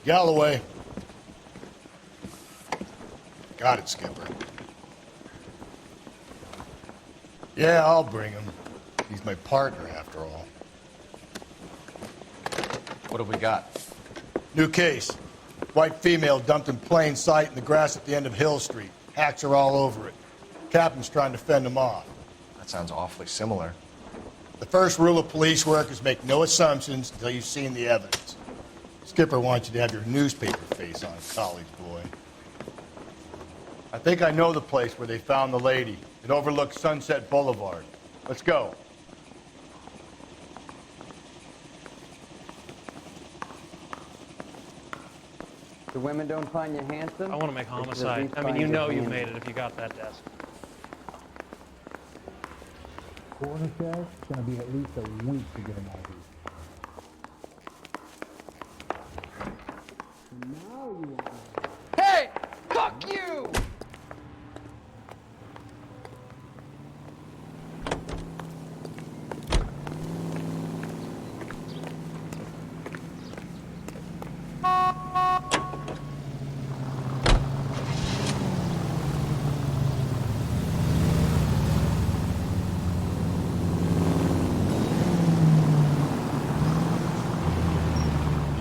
Galloway. Got it, Skipper. Yeah, I'll bring him. He's my partner, after all. What have we got? New case. White female dumped in plain sight in the grass at the end of Hill Street. Hacks are all over it. Captain's trying to fend him off. That sounds awfully similar. The first rule of police work is make no assumptions until you've seen the evidence. Skipper wants you to have your newspaper face on, college boy. I think I know the place where they found the lady. It overlooks Sunset Boulevard. Let's go. The women don't find you handsome? I want to make homicide. I mean, you know you've made it if you got that desk. Coroner says it's going to be at least a week to get him out here. Hey! Fuck you!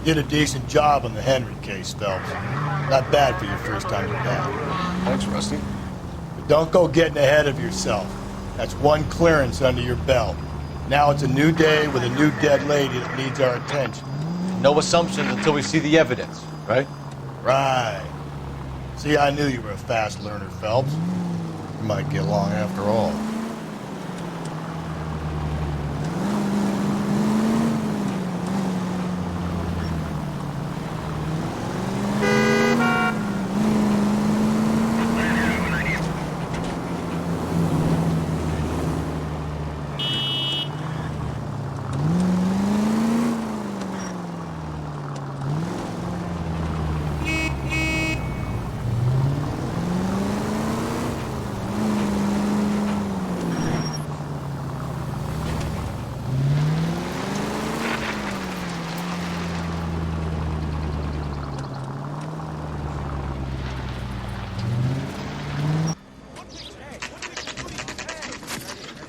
You did a decent job on the Henry case, Phelps. Not bad for your first time to bat. Thanks, Rusty. But don't go getting ahead of yourself. That's one clearance under your belt. Now it's a new day with a new dead lady that needs our attention. No assumptions until we see the evidence, right? Right. See, I knew you were a fast learner, Phelps. You might get along after all.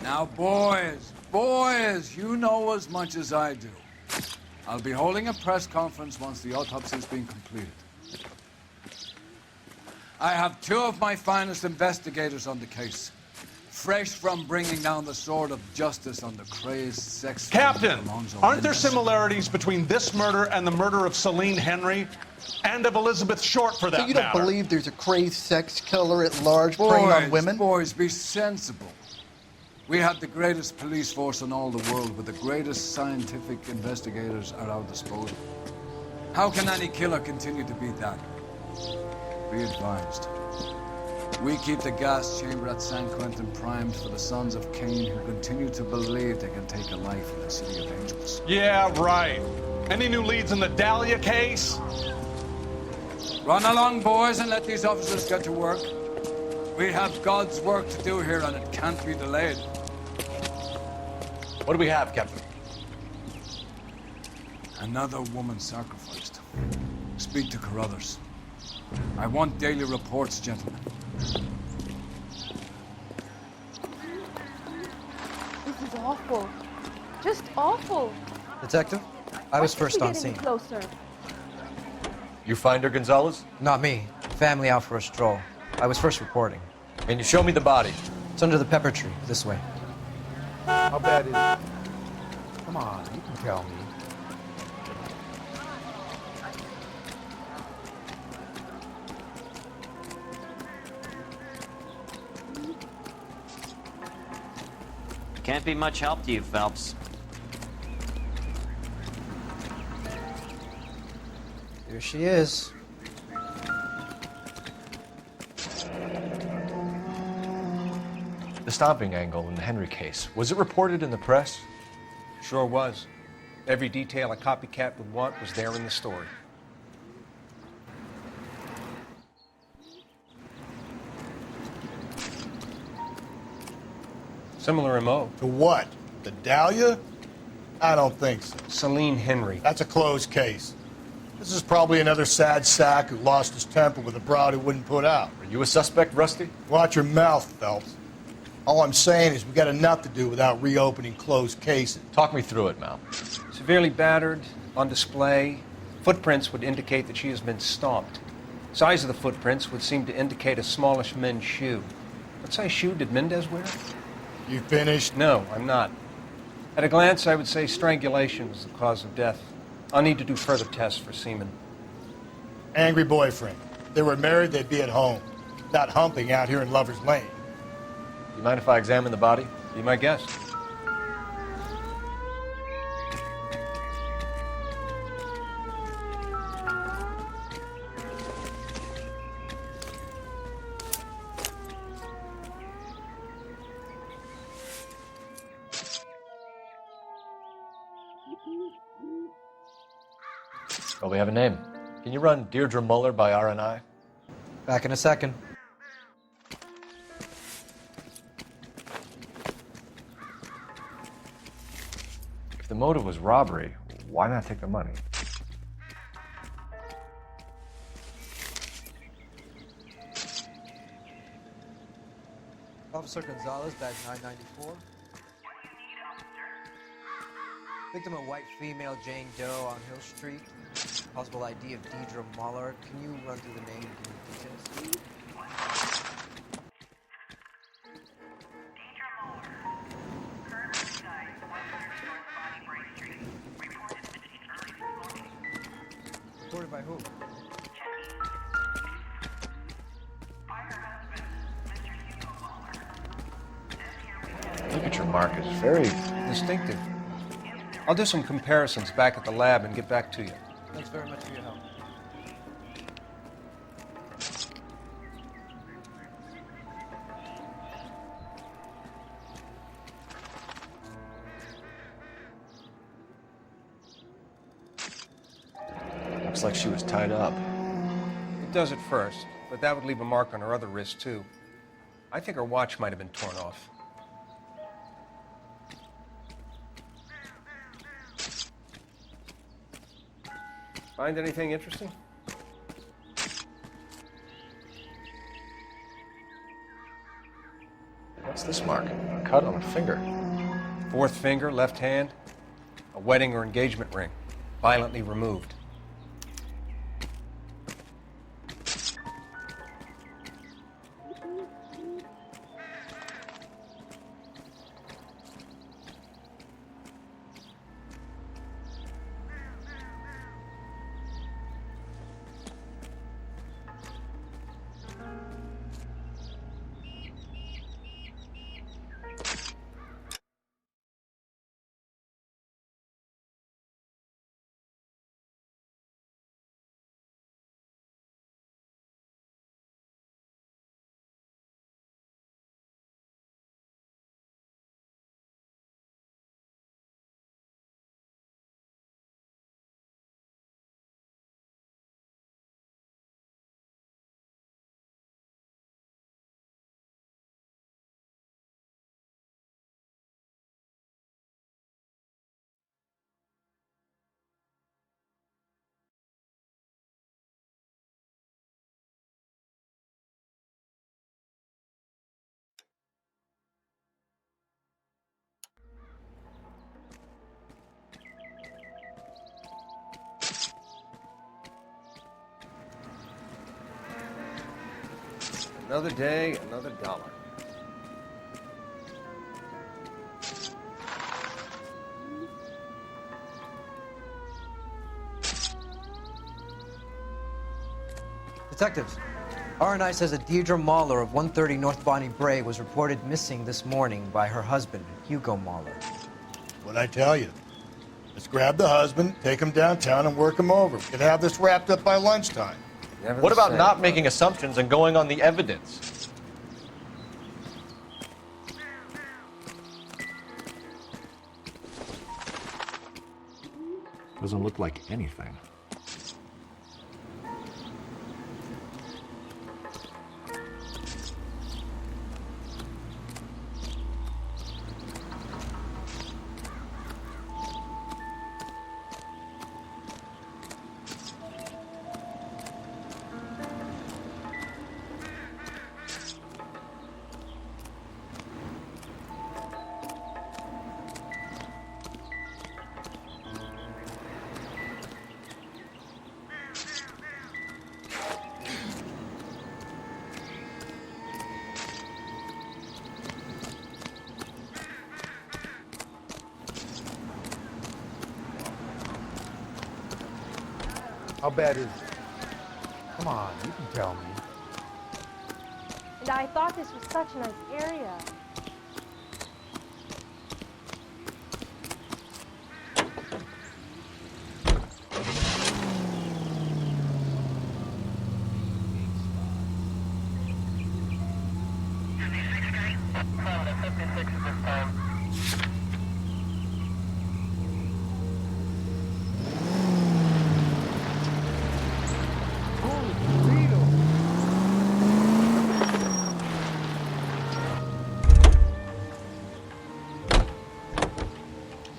Now, boys, you know as much as I do. I'll be holding a press conference once the autopsy's been completed. I have two of my finest investigators on the case, fresh from bringing down the sword of justice on the crazed sex... Captain, aren't there similarities between this murder and the murder of Celine Henry and of Elizabeth Short, for that matter? So you don't believe there's a crazed sex killer at large preying on women? Boys, be sensible. We have the greatest police force in all the world with the greatest scientific investigators at our disposal. How can any killer continue to be that? Be advised. We keep the gas chamber at San Quentin primed for the sons of Cain who continue to believe they can take a life in the City of Angels. Yeah, right. Any new leads in the Dahlia case? Run along, boys, and let these officers get to work. We have God's work to do here, and it can't be delayed. What do we have, Captain? Another woman sacrificed. Speak to Carruthers. I want daily reports, gentlemen. This is awful. Just awful. Detective, I was first on scene. Closer. You find her, Gonzalez? Not me. Family out for a stroll. I was first reporting. Can you show me the body? It's under the pepper tree, this way. How bad is it? Come on, you can tell me. Can't be much help to you, Phelps. Here she is. The stomping angle in the Henry case, was it reported in the press? Sure was. Every detail a copycat would want was there in the story. Similar MO. To what? The Dahlia? I don't think so. Celine Henry. That's a closed case. This is probably another sad sack who lost his temper with a broad who wouldn't put out. Are you a suspect, Rusty? Watch your mouth, Phelps. All I'm saying is we got enough to do without reopening closed cases. Talk me through it, Mal. Severely battered, on display. Footprints would indicate that she has been stomped. Size of the footprints would seem to indicate a smallish men's shoe. What size shoe did Mendez wear? You finished? No, I'm not. At a glance, I would say strangulation was the cause of death. I'll need to do further tests for semen. Angry boyfriend. If they were married, they'd be at home. Not humping out here in Lover's Lane. You mind if I examine the body? Be my guest. Well, we have a name. Can you run Deirdre Muller by RNI? Back in a second. If the motive was robbery, why not take the money? Officer Gonzalez, badge 994. Victim, a white female, Jane Doe on Hill Street. Possible ID of Deirdre Muller. Can you run through the name and give me details? Reported by who? Look at your mark. It's very Distinctive. I'll do some comparisons back at the lab and get back to you. Thanks very much for your help. Looks like she was tied up. It does at first, but that would leave a mark on her other wrist, too. I think her watch might have been torn off. Find anything interesting? What's this mark? A cut on a finger. Fourth finger, left hand. A wedding or engagement ring. Violently removed. Another day, another dollar. Detectives, RNI says that Deirdre Muller of 130 North Bonnie Bray was reported missing this morning by her husband, Hugo Muller. What'd I tell you? Let's grab the husband, take him downtown, and work him over. We could have this wrapped up by lunchtime. What about not making assumptions and going on the evidence? Doesn't look like anything. How bad is it? Come on, you can tell me. And I thought this was such a nice area.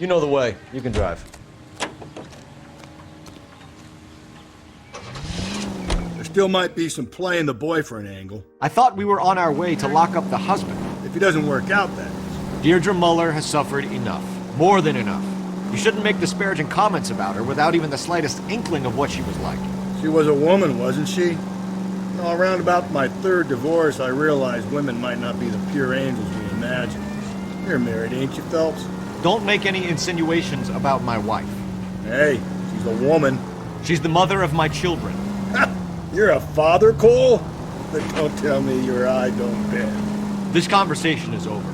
You know the way. You can drive. There still might be some playing the boyfriend angle. I thought we were on our way to lock up the husband. If he doesn't work out, that is. Deirdre Muller has suffered enough. More than enough. You shouldn't make disparaging comments about her without even the slightest inkling of what she was like. She was a woman, wasn't she? No, around about my third divorce, I realized women might not be the pure angels we imagine. You're married, ain't you, Phelps? Don't make any insinuations about my wife. Hey, she's a woman. She's the mother of my children. You're a father, Cole? Then don't tell me your eye don't bend. This conversation is over.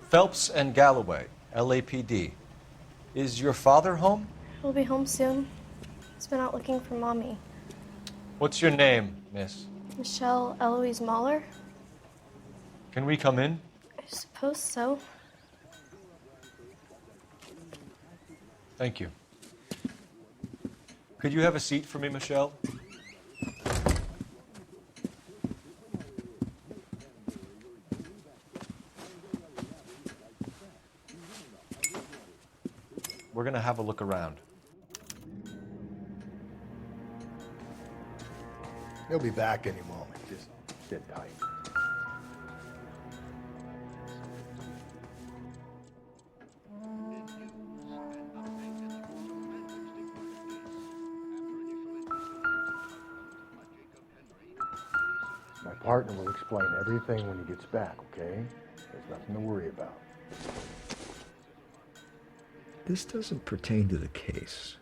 Phelps and Galloway, LAPD. Is your father home? He'll be home soon. He's been out looking for Mommy. What's your name, miss? Michelle Eloise Mahler? Can we come in? I suppose so. Thank you. Could you have a seat for me, Michelle? We're going to have a look around. He'll be back any moment. Just sit tight. My partner will explain everything when he gets back, okay? There's nothing to worry about. This doesn't pertain to the case.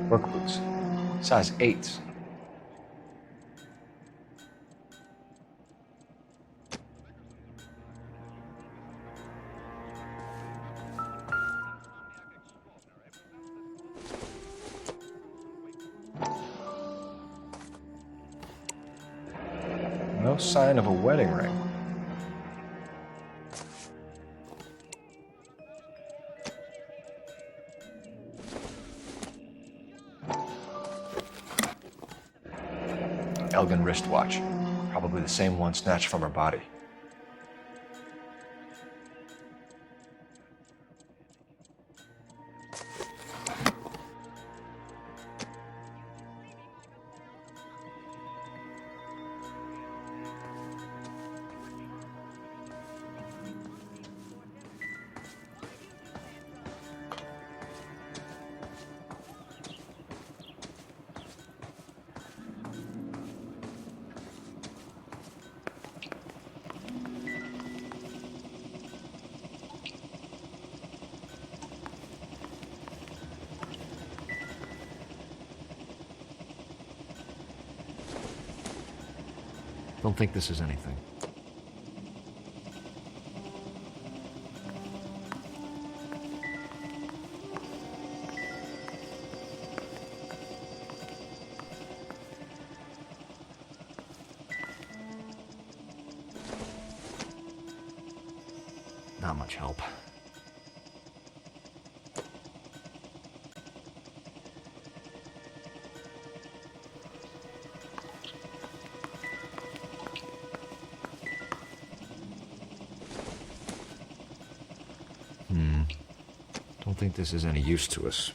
Work boots. Size 8s. No sign of a wedding ring. Elgin wristwatch. Probably the same one snatched from her body. Don't think this is anything. Not much help. Don't think this is any use to us.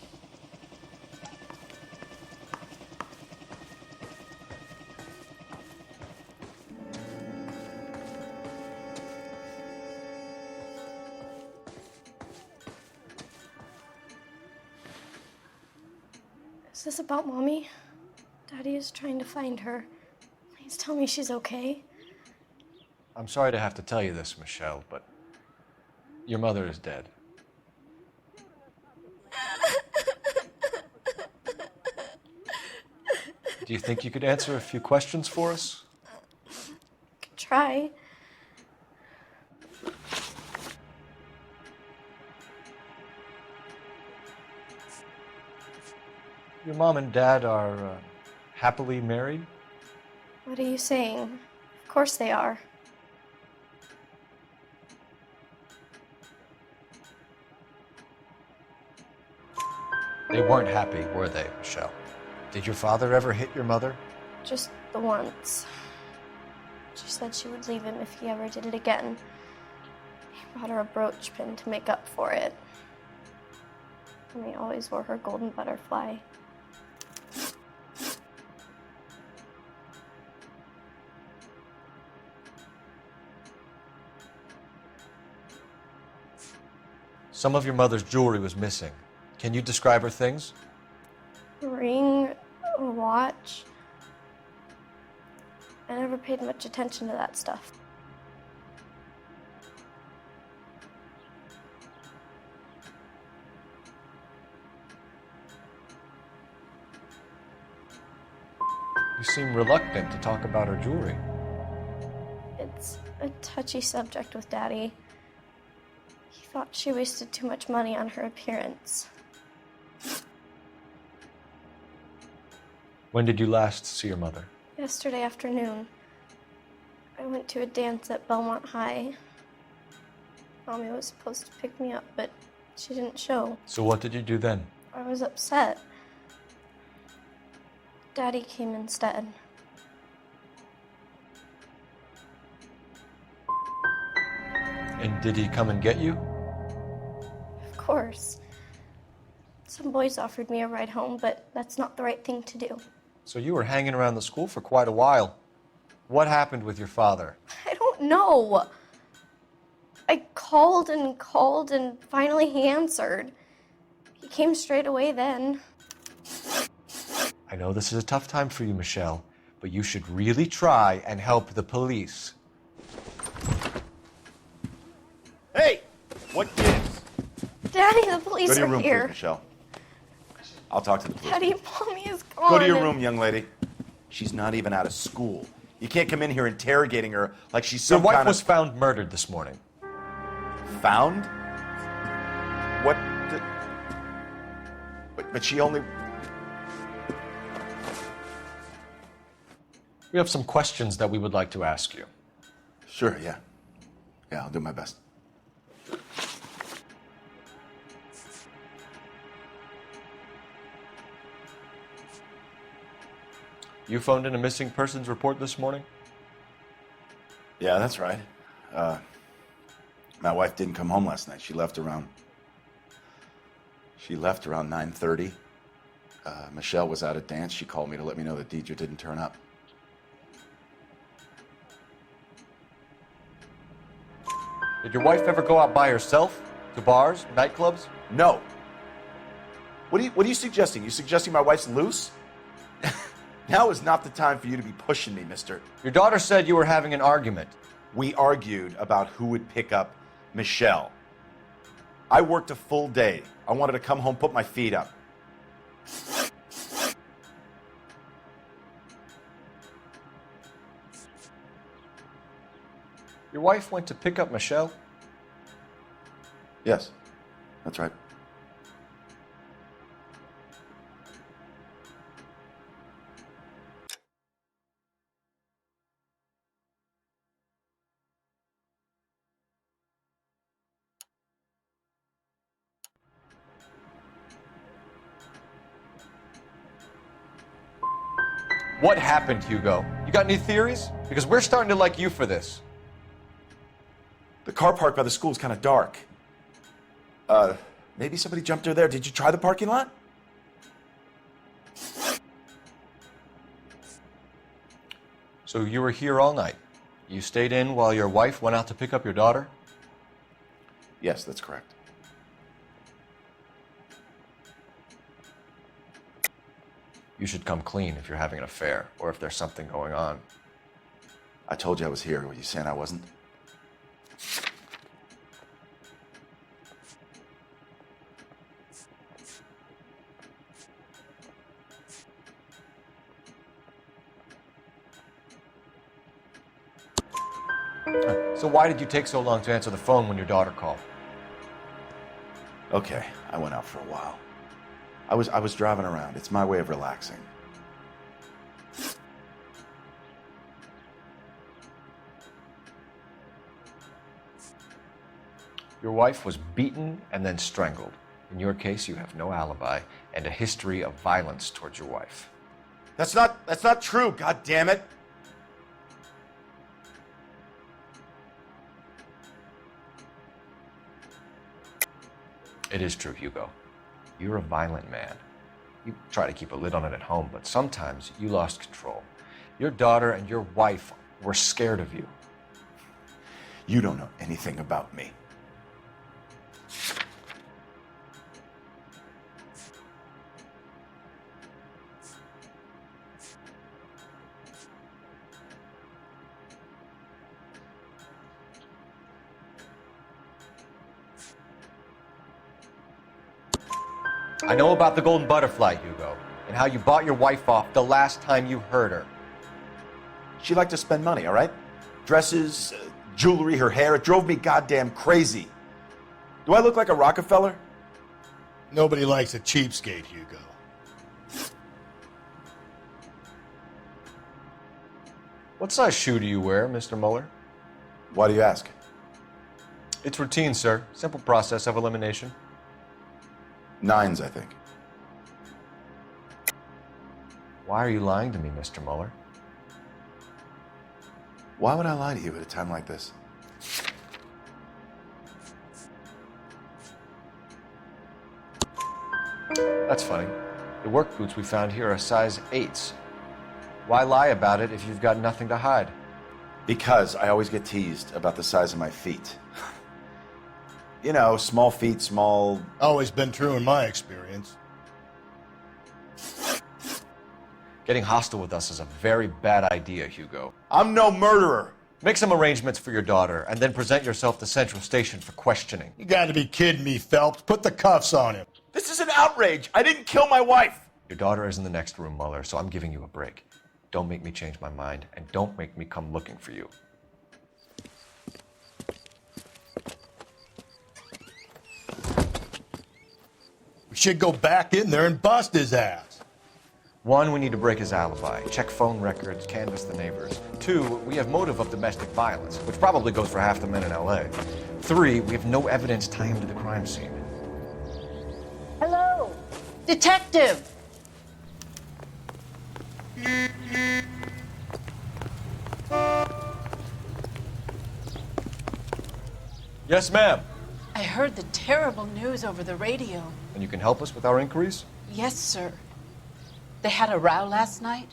Is this about Mommy? Daddy is trying to find her. Please tell me she's okay. I'm sorry to have to tell you this, Michelle, but your mother is dead. Do you think you could answer a few questions for us? Could try. Your mom and dad are happily married? What are you saying? Of course they are. They weren't happy, were they, Michelle? Did your father ever hit your mother? Just the once. She said she would leave him if he ever did it again. He brought her a brooch pin to make up for it. And he always wore her golden butterfly. Some of your mother's jewelry was missing. Can you describe her things? A ring, a watch. I never paid much attention to that stuff. You seem reluctant to talk about her jewelry. It's a touchy subject with Daddy. He thought she wasted too much money on her appearance. When did you last see your mother? Yesterday afternoon, I went to a dance at Belmont High. Mommy was supposed to pick me up, but she didn't show. So what did you do then? I was upset. Daddy came instead. And did he come and get you? Of course. Some boys offered me a ride home, but that's not the right thing to do. So you were hanging around the school for quite a while. What happened with your father? I don't know. I called and finally he answered. He came straight away then. I know this is a tough time for you, Michelle, but you should really try and help the police. Hey! What gives? Daddy, the police Go to your are room, here. please, Michelle. I'll talk to the police. Daddy, Mommy is gone. Go to your room, young lady. She's not even out of school. You can't come in here interrogating her like she's some Your wife kind was of... found murdered this morning. Found? What the... But she only... We have some questions that we would like to ask you. Sure, yeah. Yeah, I'll do my best. You phoned in a missing persons report this morning? Yeah, that's right. My wife didn't come home last night. She left around 9:30. Michelle was out at dance. She called me to let me know that Deidre didn't turn up. Did your wife ever go out by herself? To bars, nightclubs? No. What are you suggesting? You suggesting my wife's loose? Now is not the time for you to be pushing me, mister. Your daughter said you were having an argument. We argued about who would pick up Michelle. I worked a full day. I wanted to come home, put my feet up. Your wife went to pick up Michelle? Yes, that's right. What happened, Hugo? You got any theories? Because we're starting to like you for this. The car park by the school is kind of dark. Maybe somebody jumped her there. Did you try the parking lot? So you were here all night. You stayed in while your wife went out to pick up your daughter? Yes, that's correct. You should come clean if you're having an affair or if there's something going on. I told you I was here. Were you saying I wasn't? So why did you take so long to answer the phone when your daughter called? Okay, I went out for a while. I was driving around. It's my way of relaxing. Your wife was beaten and then strangled. In your case, you have no alibi and a history of violence towards your wife. That's not true, God damn it. It is true, Hugo. You're a violent man. You try to keep a lid on it at home, but sometimes you lost control. Your daughter and your wife were scared of you. You don't know anything about me. I know about the golden butterfly, Hugo, and how you bought your wife off the last time you heard her. She liked to spend money, all right? Dresses, jewelry, her hair. It drove me goddamn crazy. Do I look like a Rockefeller? Nobody likes a cheapskate, Hugo. What size shoe do you wear, Mr. Mueller? Why do you ask? It's routine, sir. Simple process of elimination. 9s, I think. Why are you lying to me, Mr. Mueller? Why would I lie to you at a time like this? That's funny. The work boots we found here are size 8s. Why lie about it if you've got nothing to hide? Because I always get teased about the size of my feet. You know, small feet, small... Always been true in my experience. Getting hostile with us is a very bad idea, Hugo. I'm no murderer. Make some arrangements for your daughter, and then present yourself to Central Station for questioning. You gotta be kidding me, Phelps. Put the cuffs on him. This is an outrage. I didn't kill my wife. Your daughter is in the next room, Mueller, so I'm giving you a break. Don't make me change my mind, and don't make me come looking for you. We should go back in there and bust his ass. 1, we need to break his alibi, check phone records, canvass the neighbors. 2, we have motive of domestic violence, which probably goes for half the men in L.A. 3, we have no evidence tying him to the crime scene. Hello, detective. Yes, ma'am. I heard the terrible news over the radio. And you can help us with our inquiries? Yes, sir. They had a row last night.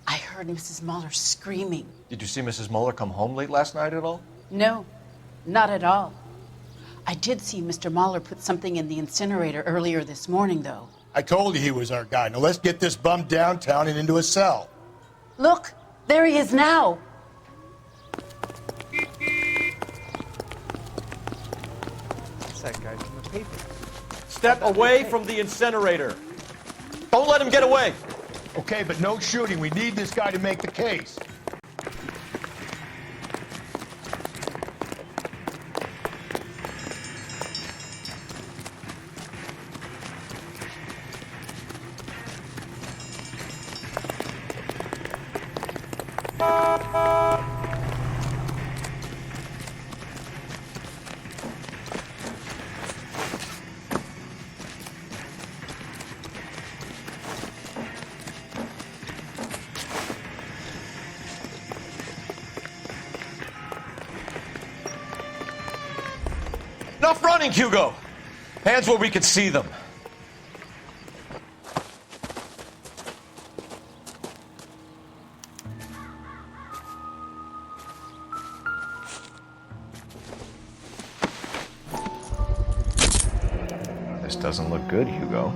I heard Mrs. Muller screaming. Did you see Mrs. Muller come home late last night at all? No, not at all. I did see Mr. Muller put something in the incinerator earlier this morning, though. I told you he was our guy. Now let's get this bum downtown and into a cell. Look, there he is now. That's that guy from the paper. Step away from the incinerator. Don't let him get away. Okay, but no shooting. We need this guy to make the case. Enough running, Hugo. Hands where we can see them. This doesn't look good, Hugo.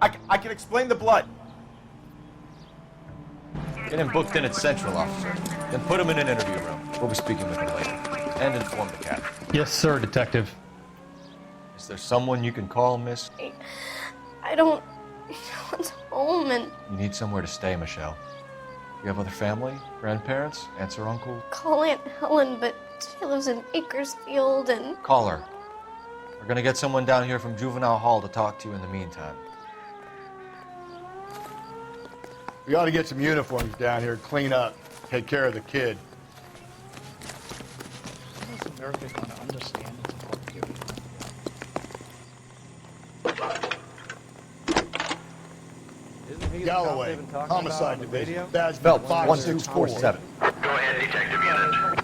I can explain the blood. Get him booked in at Central, officer. Then put him in an interview room. We'll be speaking with him later. And inform the captain. Yes, sir, detective. Is there someone you can call, miss? I don't want home and You need somewhere to stay, Michelle. You have other family? Grandparents? Aunts or uncle? call Aunt Helen, but she lives in Bakersfield and Call her. We're gonna get someone down here from Juvenile Hall to talk to you in the meantime. We ought to get some uniforms down here, clean up, take care of the kid. Most Americans want to understand it's important to Galloway, homicide division. Badge Phelps, 5647. Go ahead, detective unit.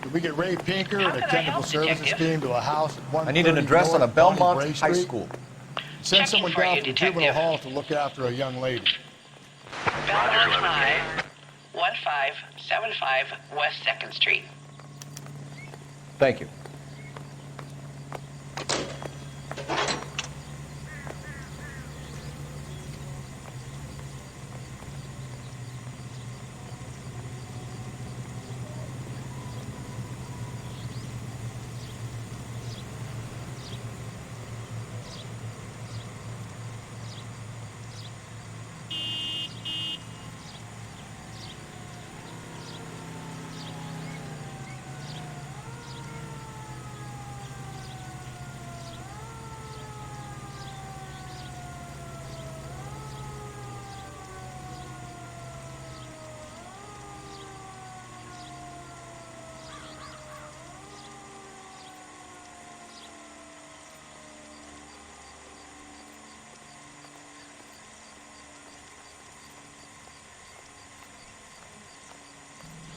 Did we get Ray Pinker and a technical services team to a house at 130 I need an address on a North Belmont Bonnie Bray High Street? School. Send someone down to the juvenile hall to look after a young lady. Roger, 11K. 1575 West 2nd Street. Thank you.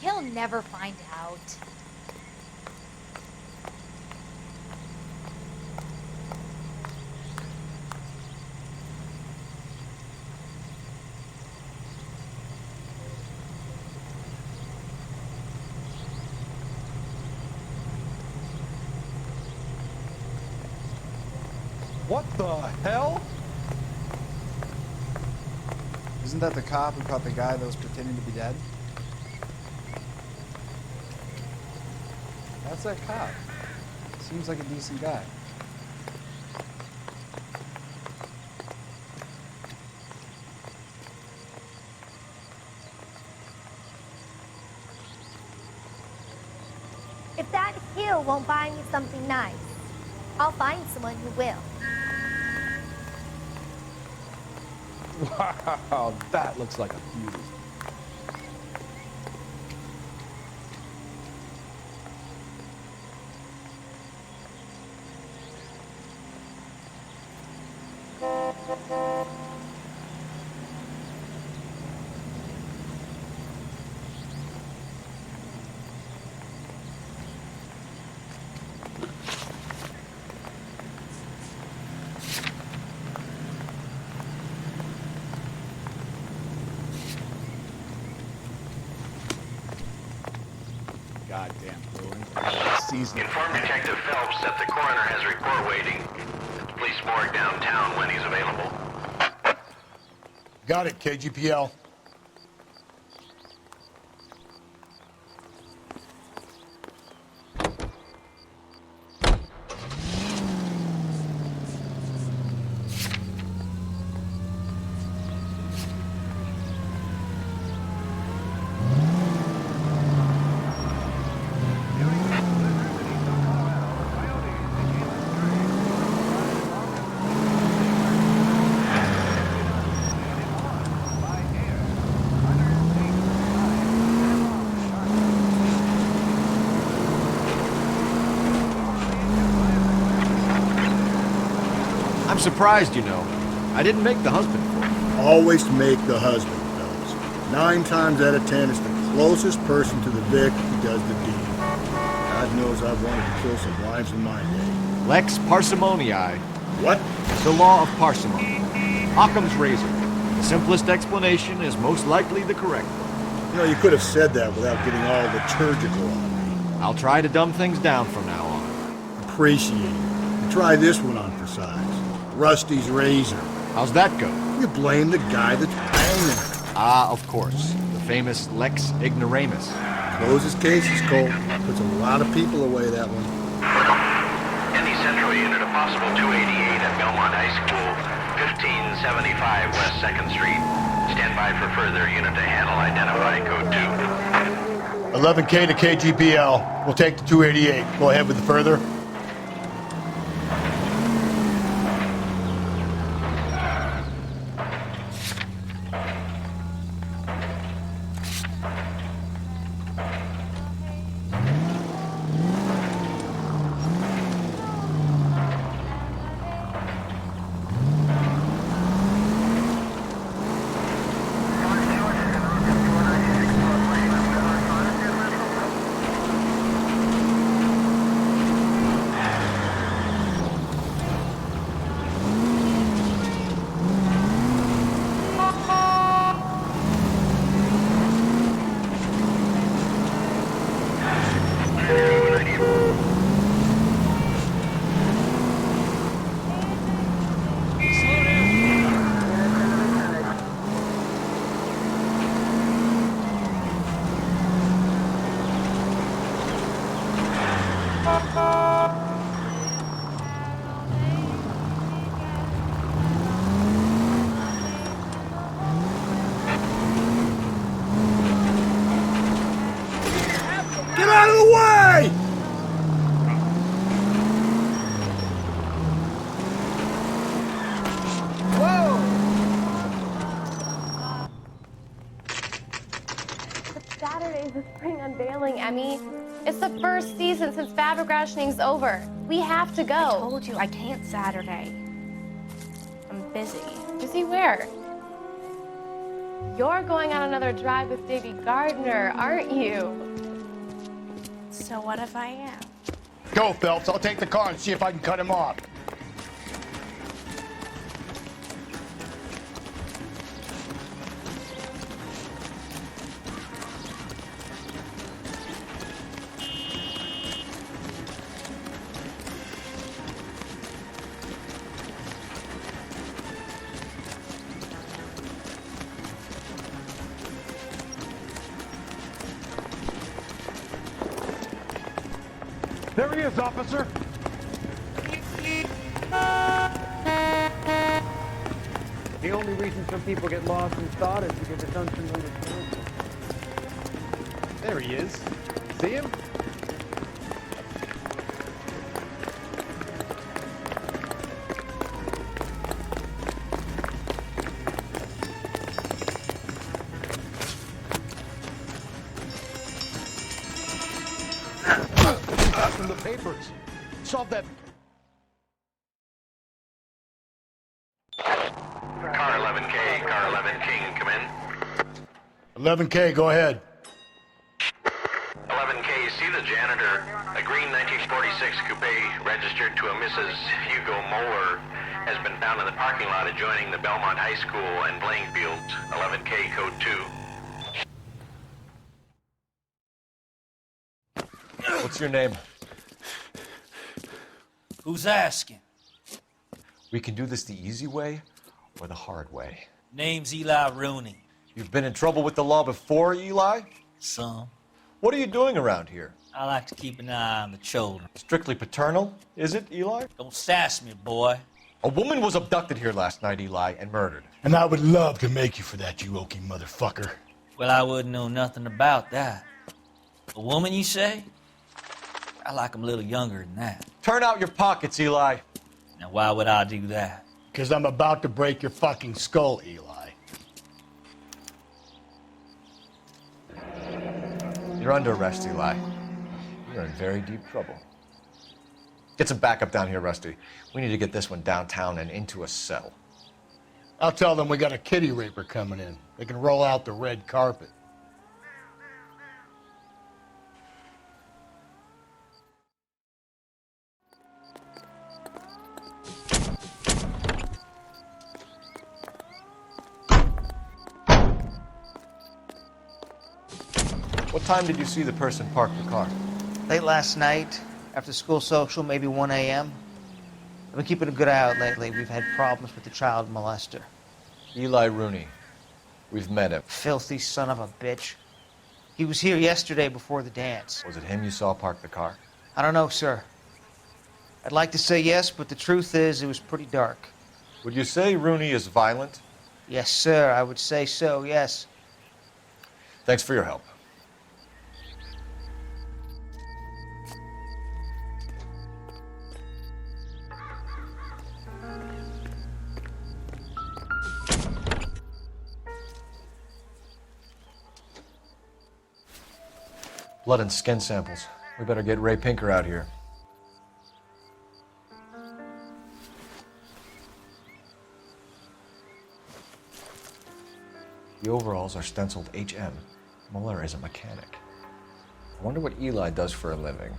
He'll never find out. What the hell? Isn't that the cop who caught the guy that was pretending to be dead? That's that cop. Seems like a decent guy. If that hill won't buy me something nice, I'll find someone who will. Wow, that looks like a beauty. Goddamn ruin. Inform Detective Phelps that the coroner has a report waiting at the police morgue downtown when he's available. Got it, KGPL. I'm surprised, you know. I didn't make the husband for you. Always make the husband, Phelps. 9 times out of 10, it's the closest person to the Vic who does the deed. God knows I've wanted to kill some wives in my day. Lex parsimoniae. What? The law of parsimony. Occam's razor. The simplest explanation is most likely the correct one. You know, you could have said that without getting all liturgical on me. I'll try to dumb things down from now on. Appreciate it. And try this one on for size. Rusty's razor. How's that go? You blame the guy that's banging her. Ah, of course. The famous Lex ignoramus. Closes cases, Cole. Puts a lot of people away, that one. Any Central unit, a possible 288 at Belmont High School, 1575 West 2nd Street. Stand by for further unit to handle. Identify code 2. 11K to KGPL. We'll take the 288. Go ahead with the further. Get out of the way! It's Saturday's the spring unveiling, Emmy. It's the first season since fabric rationing's over. We have to go. I told you I can't Saturday. I'm busy. Busy where? You're going on another drive with Davy Gardner, aren't you? So what if I am? Go, Phelps. I'll take the car and see if I can cut him off. There he is, officer. The only reason some people get lost in thought is because it's unfamiliar. There he is. See him? From the papers. Solve that. Car 11K, Car 11 King, come in. 11K, go ahead. 11K, see the janitor. A green 1946 coupe registered to a Mrs. Hugo Moeller has been found in the parking lot adjoining the Belmont High School and playing fields. 11K, code 2. What's your name? Who's asking? We can do this the easy way or the hard way. Name's Eli Rooney. You've been in trouble with the law before, Eli? Some. What are you doing around here? I like to keep an eye on the children. Strictly paternal, is it, Eli? Don't sass me, boy. A woman was abducted here last night, Eli, and murdered. And I would love to make you for that, you oaky motherfucker. Well, I wouldn't know nothing about that. A woman, you say? I like 'em a little younger than that. Turn out your pockets, Eli. Now, why would I do that? Because I'm about to break your fucking skull, Eli. You're under arrest, Eli. You're in very deep trouble. Get some backup down here, Rusty. We need to get this one downtown and into a cell. I'll tell them we got a kitty raper coming in. They can roll out the red carpet. What time did you see the person park the car? Late last night, after school social, maybe 1 a.m. I've been keeping a good eye out lately. We've had problems with the child molester. Eli Rooney. We've met him. Filthy son of a bitch. He was here yesterday before the dance. Was it him you saw park the car? I don't know, sir. I'd like to say yes, but the truth is it was pretty dark. Would you say Rooney is violent? Yes, sir. I would say so, yes. Thanks for your help. Blood and skin samples. We better get Ray Pinker out here. The overalls are stenciled HM. Mueller is a mechanic. I wonder what Eli does for a living.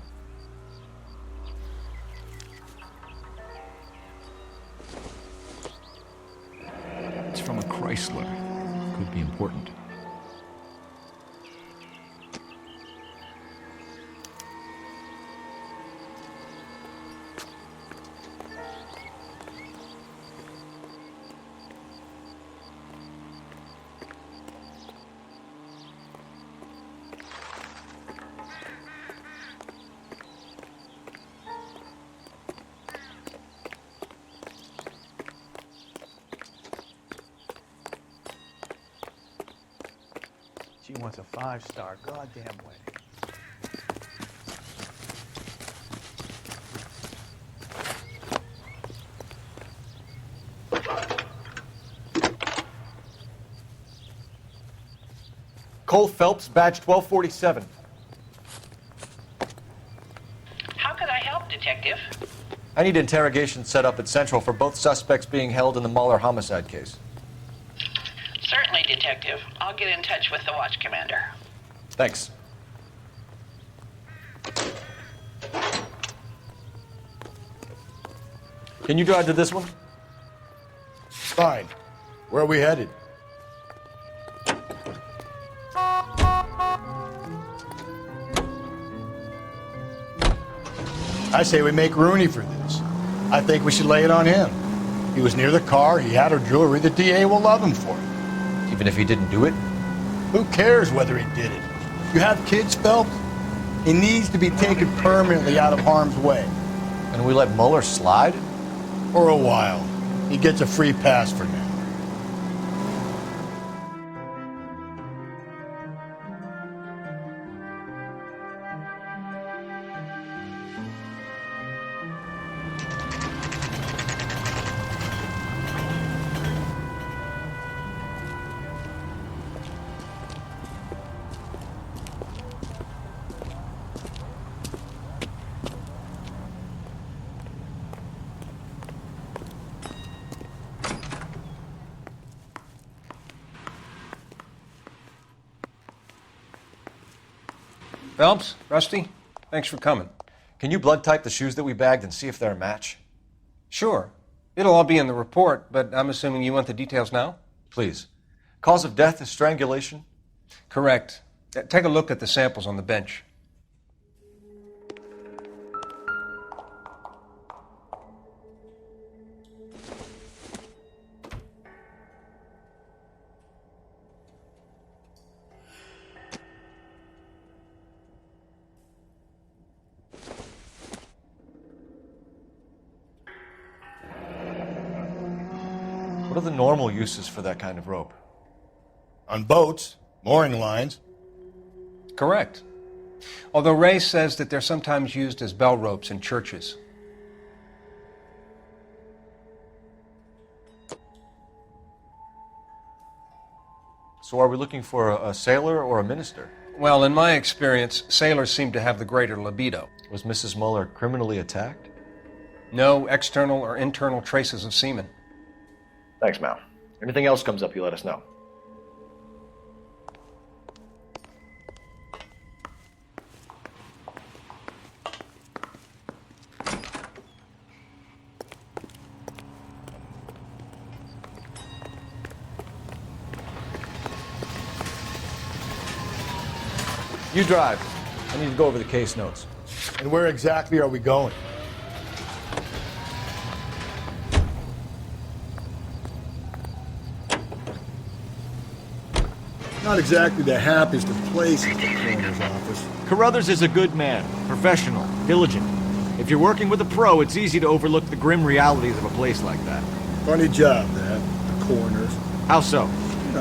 It's from a Chrysler. Could be important. She wants a 5-star goddamn wedding. Couла Felips, badge 1247. How could I help, Detective? I need interrogation set up at Central for both suspects being held in the Mueller homicide case. Certainly, Detective. I'll get in touch with the watch commander. Thanks. Can you drive to this one? Fine. Where are we headed? I say we make Rooney for this. I think we should lay it on him. He was near the car, he had her jewelry, the DA will love him for it. Even if he didn't do it? Who cares whether he did it? You have kids, Phelps? He needs to be taken permanently out of harm's way. And we let Mueller slide? For a while. He gets a free pass for now. Phelps, Rusty, thanks for coming. Can you blood type the shoes that we bagged and see if they're a match? Sure. It'll all be in the report, but I'm assuming you want the details now? Please. Cause of death is strangulation? Correct. Take a look at the samples on the bench. What are the normal uses for that kind of rope? On boats, mooring lines. Correct. Although Ray says that they're sometimes used as bell ropes in churches. So are we looking for a sailor or a minister? Well, in my experience, sailors seem to have the greater libido. Was Mrs. Muller criminally attacked? No external or internal traces of semen. Thanks, Mal. Anything else comes up, you let us know. You drive. I need to go over the case notes. And where exactly are we going? Not exactly the happiest of places, the coroner's office. Carruthers is a good man, professional, diligent. If you're working with a pro, it's easy to overlook the grim realities of a place like that. Funny job, that, the coroner's. How so?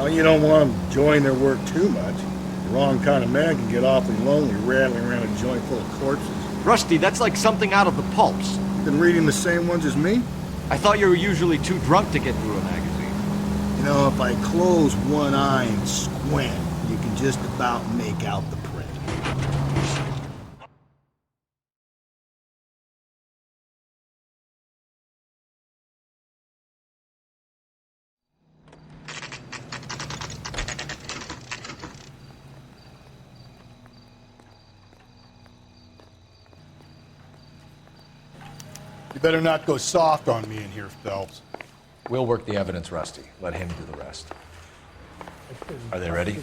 You don't want them enjoying their work too much. The wrong kind of man can get awfully lonely rattling around a joint full of corpses. Rusty, that's like something out of the pulps. You been reading the same ones as me? I thought you were usually too drunk to get through a magazine. If I close one eye and squint, you can just about make out the print. You better not go soft on me in here, Phelps. We'll work the evidence, Rusty. Let him do the rest. Are they ready?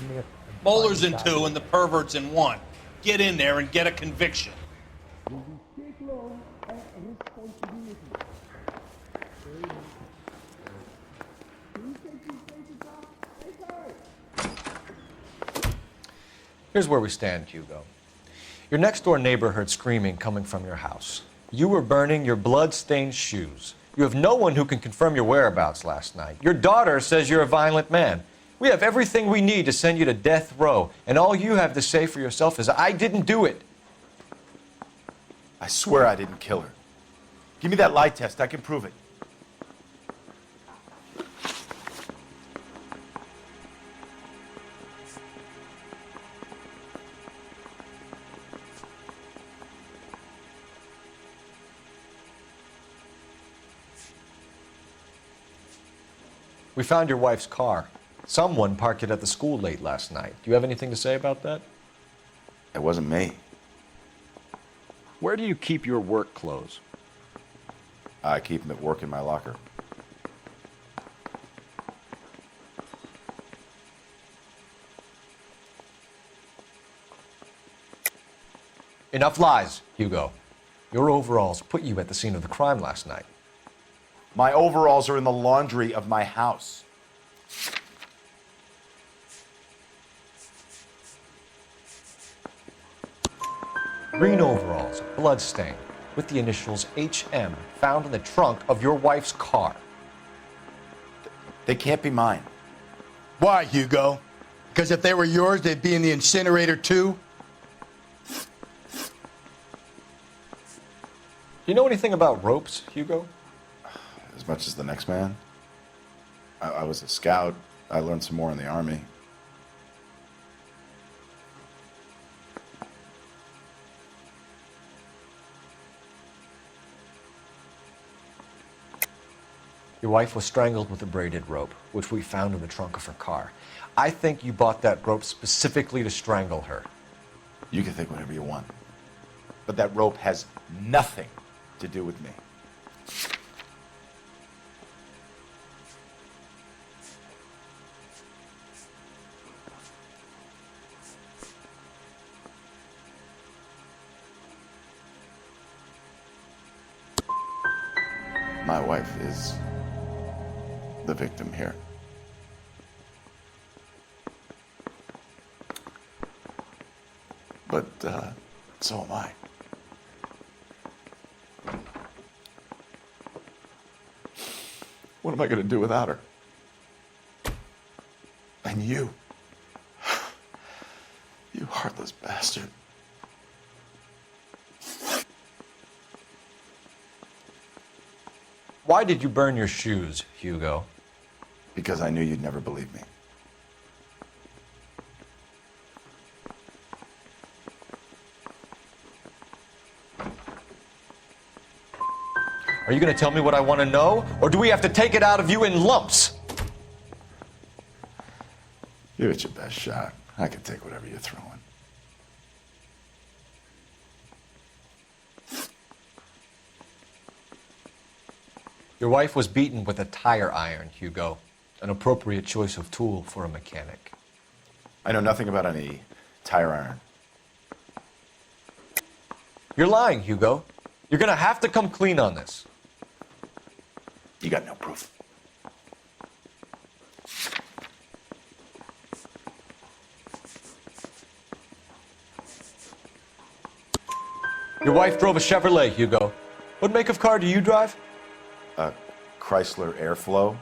Bowler's in 2 and the pervert's in 1. Get in there and get a conviction. Here's where we stand, Hugo. Your next-door neighbor heard screaming coming from your house. You were burning your blood-stained shoes. You have no one who can confirm your whereabouts last night. Your daughter says you're a violent man. We have everything we need to send you to death row, and all you have to say for yourself is, I didn't do it. I swear I didn't kill her. Give me that lie test. I can prove it. We found your wife's car. Someone parked it at the school late last night. Do you have anything to say about that? It wasn't me. Where do you keep your work clothes? I keep them at work in my locker. Enough lies, Hugo. Your overalls put you at the scene of the crime last night. My overalls are in the laundry of my house. Green overalls, bloodstained, with the initials HM found in the trunk of your wife's car. They can't be mine. Why, Hugo? Because if they were yours, they'd be in the incinerator too? You know anything about ropes, Hugo? As much as the next man. I was a scout. I learned some more in the Army. Your wife was strangled with a braided rope, which we found in the trunk of her car. I think you bought that rope specifically to strangle her. You can think whatever you want. But that rope has nothing to do with me. My wife is the victim here. But so am I. What am I going to do without her? And you. You heartless bastard. Why did you burn your shoes, Hugo? Because I knew you'd never believe me. Are you going to tell me what I want to know, or do we have to take it out of you in lumps? Give it your best shot. I can take whatever you're throwing. Your wife was beaten with a tire iron, Hugo. An appropriate choice of tool for a mechanic. I know nothing about any tire iron. You're lying, Hugo. You're going to have to come clean on this. You got no proof. Your wife drove a Chevrolet, Hugo. What make of car do you drive? A Chrysler Airflow.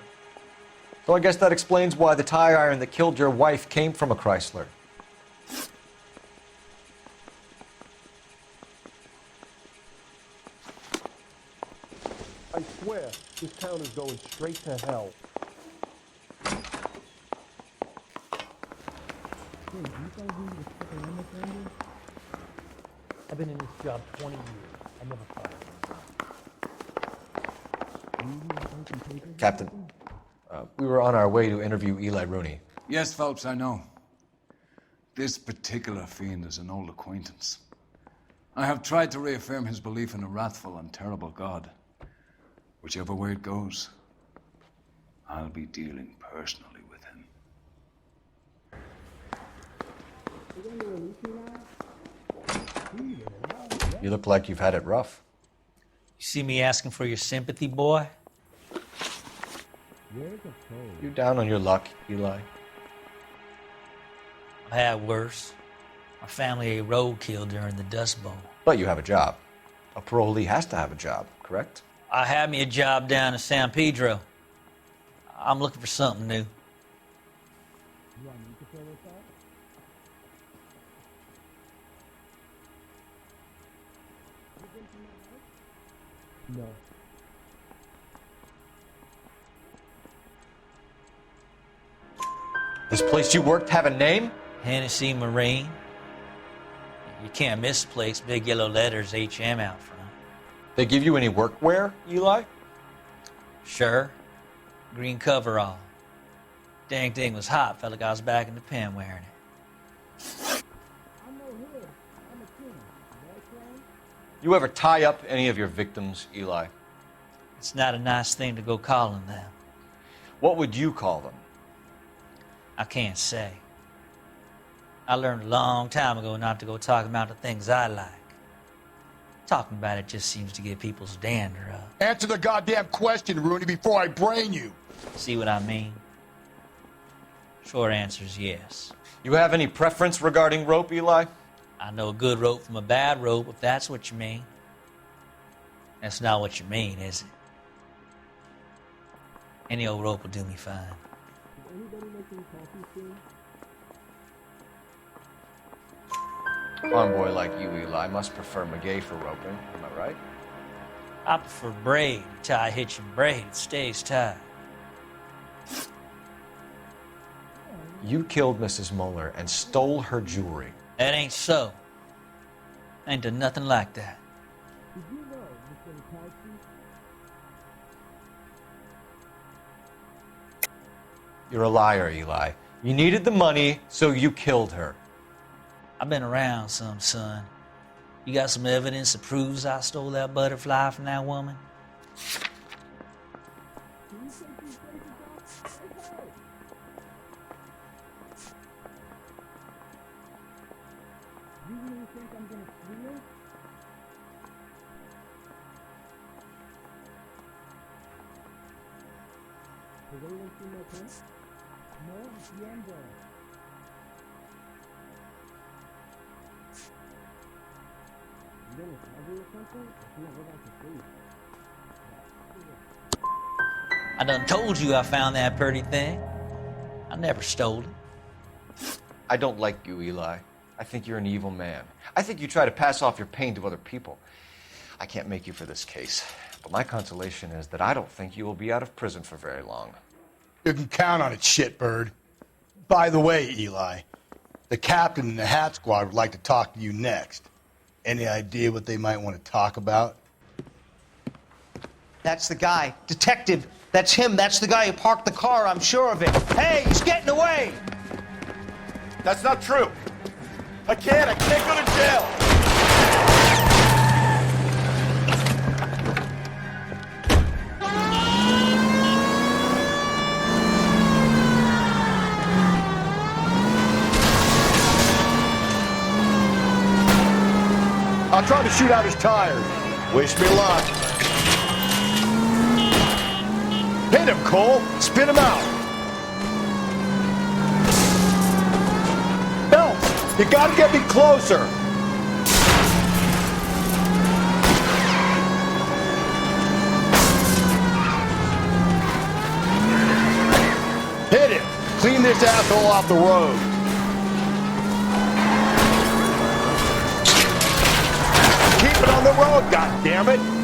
So I guess that explains why the tire iron that killed your wife came from a Chrysler. I swear, this town is going straight to hell. I've been in this job 20 years. I never fired. Captain, we were on our way to interview Eli Rooney. Yes, Phelps, I know. This particular fiend is an old acquaintance. I have tried to reaffirm his belief in a wrathful and terrible God. Whichever way it goes, I'll be dealing personally with him. You look like you've had it rough. You see me asking for your sympathy, boy? You down on your luck, Eli? I've had worse. My family ate roadkill during the Dust Bowl. But you have a job. A parolee has to have a job, correct? I had me a job down in San Pedro. I'm looking for something new. No. This place you worked have a name? Hennessy Marine. You can't miss the place. Big yellow letters, HM out front. They give you any workwear, Eli? Sure. Green coverall. Dang thing was hot. Felt like I was back in the pen wearing it. You ever tie up any of your victims, Eli? It's not a nice thing to go calling them. What would you call them? I can't say. I learned a long time ago not to go talking about the things I like. Talking about it just seems to get people's dander up. Answer the goddamn question, Rooney, before I brain you. See what I mean? Short answer is yes. You have any preference regarding rope, Eli? I know a good rope from a bad rope, if that's what you mean. That's not what you mean, is it? Any old rope will do me fine. A farm boy like you, Eli, must prefer McGay for roping. Am I right? I prefer braid. Tie hitch and braid. It stays tied. You killed Mrs. Muller and stole her jewelry. That ain't so. I ain't done nothing like that. You're a liar, Eli. You needed the money, so you killed her. I've been around some, son. You got some evidence that proves I stole that butterfly from that woman? I done told you I found that pretty thing. I never stole it. I don't like you, Eli. I think you're an evil man. I think you try to pass off your pain to other people. I can't make you for this case, but my consolation is that I don't think you will be out of prison for very long. You can count on it, shitbird. By the way, Eli, the captain and the hat squad would like to talk to you next. Any idea what they might want to talk about? That's the guy. Detective, that's him. That's the guy who parked the car, I'm sure of it. Hey, he's getting away! That's not true. I can't go to jail. I'll try to shoot out his tires. Wish me luck. Hit him, Cole. Spin him out. Phelps, you gotta get me closer. Hit him. Clean this asshole off the road. Keep it on the road, goddammit!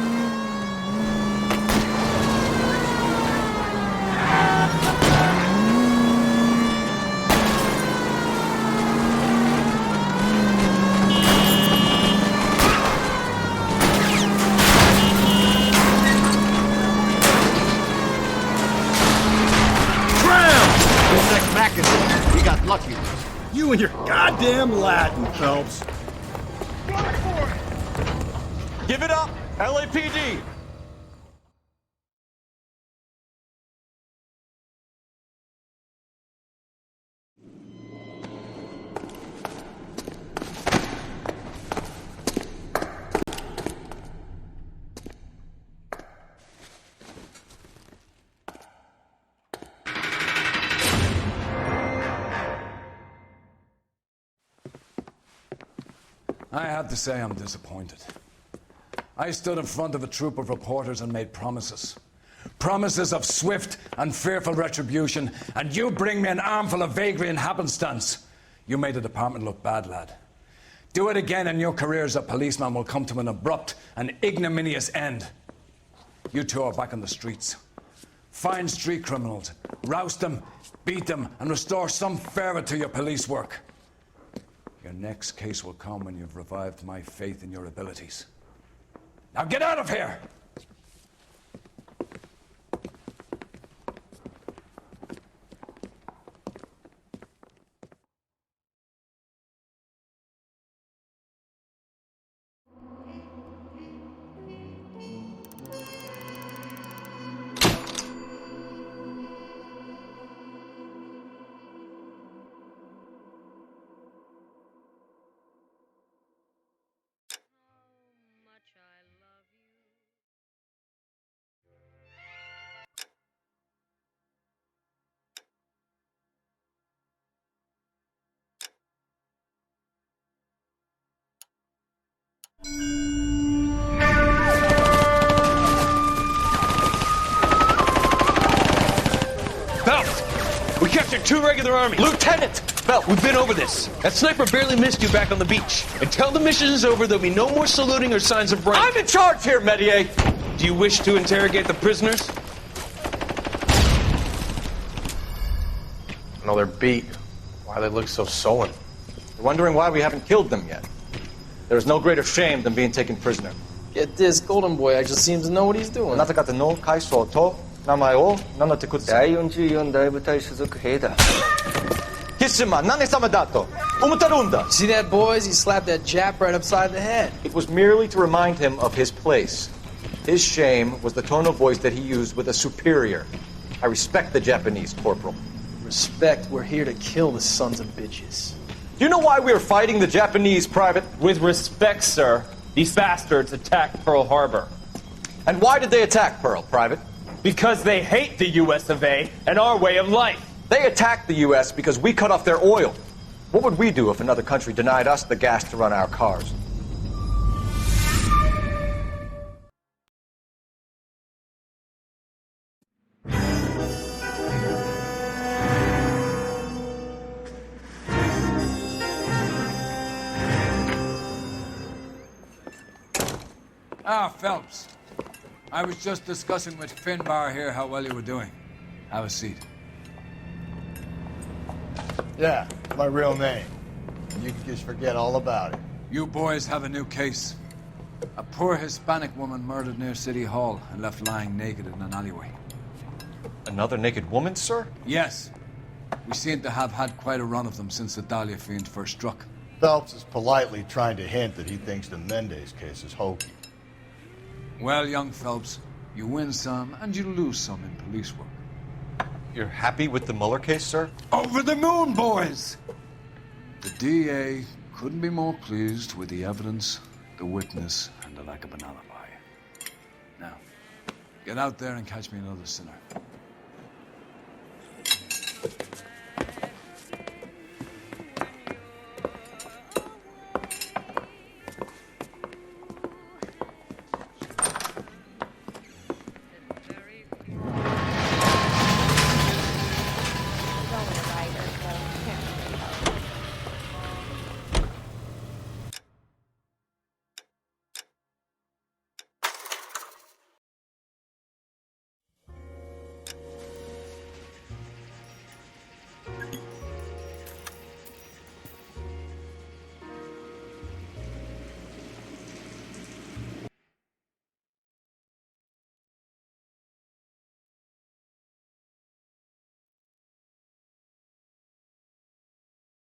We got lucky. You and your goddamn Latin, Phelps. Give it up, LAPD. I have to say I'm disappointed. I stood in front of a troop of reporters and made promises. Promises of swift and fearful retribution, and you bring me an armful of vagary and happenstance. You made the department look bad, lad. Do it again and your career as a policeman will come to an abrupt and ignominious end. You two are back on the streets. Find street criminals, roust them, beat them, and restore some fervor to your police work. Your next case will come when you've revived my faith in your abilities. Now get out of here! Phelps! We captured 2 regular army. Lieutenant! Phelps, we've been over this. That sniper barely missed you back on the beach. Until the mission is over, there'll be no more saluting or signs of rank. I'm in charge here, Medier! Do you wish to interrogate the prisoners? No, they're beat. Why they look so sullen. They're wondering why we haven't killed them yet. There is no greater shame than being taken prisoner. Get this, Golden Boy actually seems to know what he's doing. あなた方の階層と名前を名乗ってください。第44大部隊所属兵だ。キッシュマン、何様だと。Umutarunda! See that, boys? He slapped that Jap right upside the head. It was merely to remind him of his place. His shame was the tone of voice that he used with a superior. I respect the Japanese, Corporal. Respect, we're here to kill the sons of bitches. Do you know why we are fighting the Japanese, Private? With respect, sir, these bastards attacked Pearl Harbor. And why did they attack Pearl, Private? Because they hate the US of A and our way of life. They attacked the U.S. because we cut off their oil. What would we do if another country denied us the gas to run our cars? Ah, Phelps. I was just discussing with Finbar here how well you were doing. Have a seat. Yeah, it's my real name. You can just forget all about it. You boys have a new case. A poor Hispanic woman murdered near City Hall and left lying naked in an alleyway. Another naked woman, sir? Yes. We seem to have had quite a run of them since the Dahlia fiend first struck. Phelps is politely trying to hint that he thinks the Mendez case is hokey. Well, young Phelps, you win some and you lose some in police work. You're happy with the Mueller case, sir? Over the moon, boys! The DA couldn't be more pleased with the evidence, the witness, and the lack of an alibi. Now, get out there and catch me another sinner.